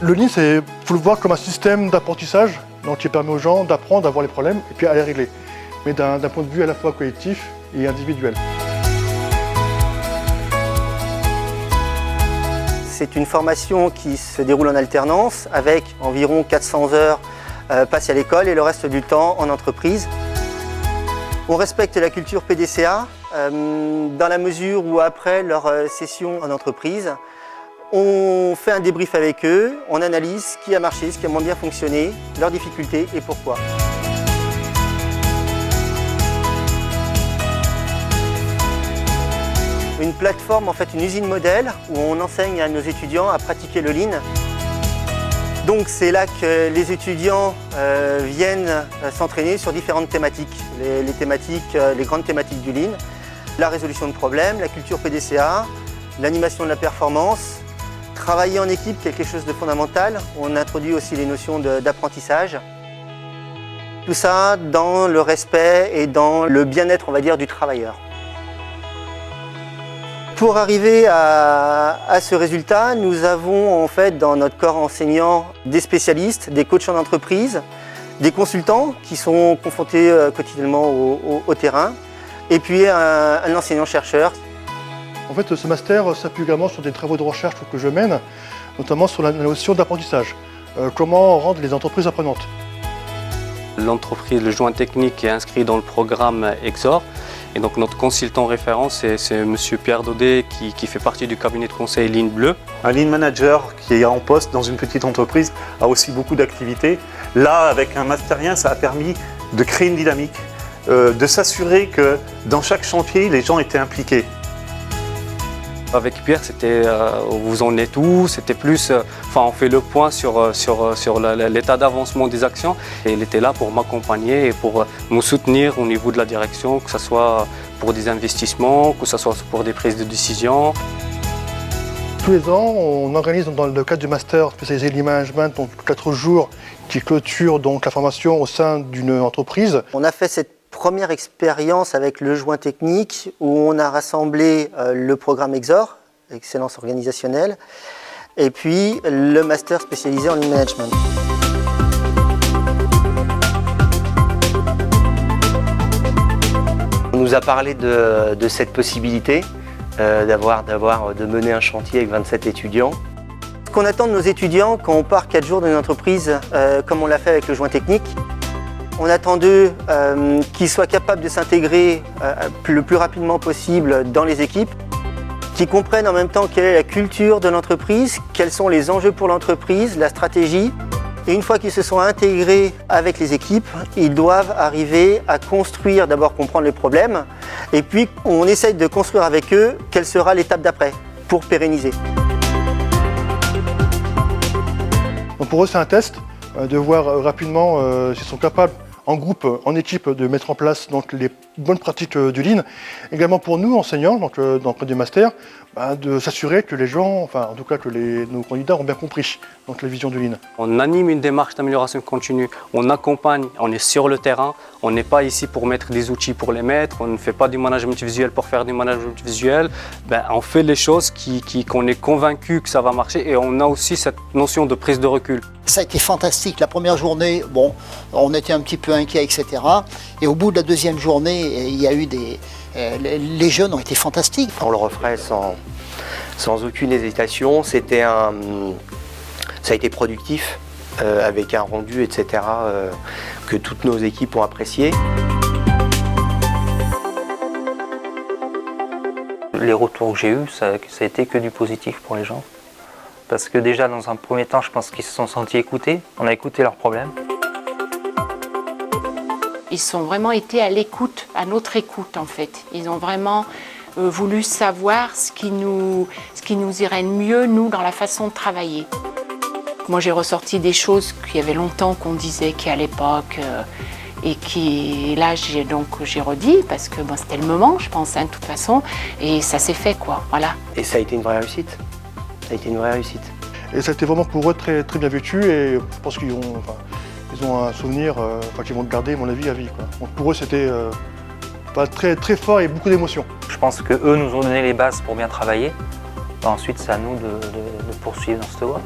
Le Lean, il faut le voir comme un système d'apprentissage donc qui permet aux gens d'apprendre à voir les problèmes et puis à les régler, mais d'un point de vue à la fois collectif et individuel. C'est une formation qui se déroule en alternance avec environ 400 heures passées à l'école et le reste du temps en entreprise. On respecte la culture PDCA dans la mesure où après leur session en entreprise, on fait un débrief avec eux, on analyse ce qui a marché, ce qui a moins bien fonctionné, leurs difficultés et pourquoi. Une plateforme, en fait une usine modèle, où on enseigne à nos étudiants à pratiquer le Lean. Donc c'est là que les étudiants viennent s'entraîner sur différentes thématiques. Les grandes thématiques du Lean, la résolution de problèmes, la culture PDCA, l'animation de la performance, travailler en équipe, quelque chose de fondamental. On introduit aussi les notions d'apprentissage. Tout ça dans le respect et dans le bien-être, on va dire, du travailleur. Pour arriver à ce résultat, nous avons en fait dans notre corps enseignant des spécialistes, des coachs en entreprise, des consultants qui sont confrontés quotidiennement au terrain, et puis un enseignant-chercheur. En fait, ce master s'appuie également sur des travaux de recherche que je mène, notamment sur la notion d'apprentissage. Comment rendre les entreprises apprenantes. L'entreprise, le joint technique est inscrit dans le programme EXOR. Et donc notre consultant référent, c'est M. Pierre Daudet qui fait partie du cabinet de conseil Lean Bleu. Un Lean Manager qui est en poste dans une petite entreprise a aussi beaucoup d'activités. Là, avec un masterien, ça a permis de créer une dynamique, de s'assurer que dans chaque chantier, les gens étaient impliqués. Avec Pierre, c'était vous en êtes où, c'était plus, on fait le point sur l'état d'avancement des actions. Et il était là pour m'accompagner et pour nous soutenir au niveau de la direction, que ce soit pour des investissements, que ce soit pour des prises de décision. Tous les ans, on organise dans le cadre du master spécialisé Lean Management, donc 4 jours qui clôturent donc la formation au sein d'une entreprise. On a fait cette première expérience avec le joint technique où on a rassemblé le programme EXOR, Excellence organisationnelle, et puis le master spécialisé en Lean Management. On nous a parlé de cette possibilité de mener un chantier avec 27 étudiants. Ce qu'on attend de nos étudiants quand on part 4 jours dans une entreprise, comme on l'a fait avec le joint technique, on attend d'eux qu'ils soient capables de s'intégrer le plus rapidement possible dans les équipes, qu'ils comprennent en même temps quelle est la culture de l'entreprise, quels sont les enjeux pour l'entreprise, la stratégie. Et une fois qu'ils se sont intégrés avec les équipes, ils doivent arriver à construire, d'abord comprendre les problèmes, et puis on essaye de construire avec eux quelle sera l'étape d'après pour pérenniser. Donc pour eux, c'est un test de voir rapidement s'ils sont capables en groupe, en équipe, de mettre en place donc, les bonnes pratiques du Lean. Également pour nous, enseignants, donc, dans le cadre du master, de s'assurer que les gens, en tout cas que nos candidats ont bien compris donc, la vision du Lean. On anime une démarche d'amélioration continue, on accompagne, on est sur le terrain, on n'est pas ici pour mettre des outils pour les mettre, on ne fait pas du management visuel pour faire du management visuel, on fait les choses qu'on est convaincu que ça va marcher et on a aussi cette notion de prise de recul. Ça a été fantastique. La première journée, bon, on était un petit peu inquiets, etc. Et au bout de la deuxième journée, il y a eu les jeunes ont été fantastiques. On le referait sans aucune hésitation. Ça a été productif, avec un rendu, etc., que toutes nos équipes ont apprécié. Les retours que j'ai eus, ça a été que du positif pour les gens. Parce que déjà, dans un premier temps, je pense qu'ils se sont sentis écoutés. On a écouté leurs problèmes. Ils ont vraiment été à l'écoute, à notre écoute en fait. Ils ont vraiment voulu savoir ce qui nous irait mieux, nous, dans la façon de travailler. Moi, j'ai ressorti des choses qu'il y avait longtemps qu'on disait qu'à l'époque, et qui, là, j'ai redit, parce que c'était le moment, je pense, de toute façon, et ça s'est fait, quoi, voilà. Et ça a été une vraie réussite. Ça a été une vraie réussite. Et ça a été vraiment pour eux très, très bien vécu et je pense qu'ils ont un souvenir qu'ils vont garder, à mon avis, à vie. Quoi. Donc pour eux, c'était très, très fort et beaucoup d'émotions. Je pense qu'eux nous ont donné les bases pour bien travailler. Ensuite, c'est à nous de poursuivre dans cette voie.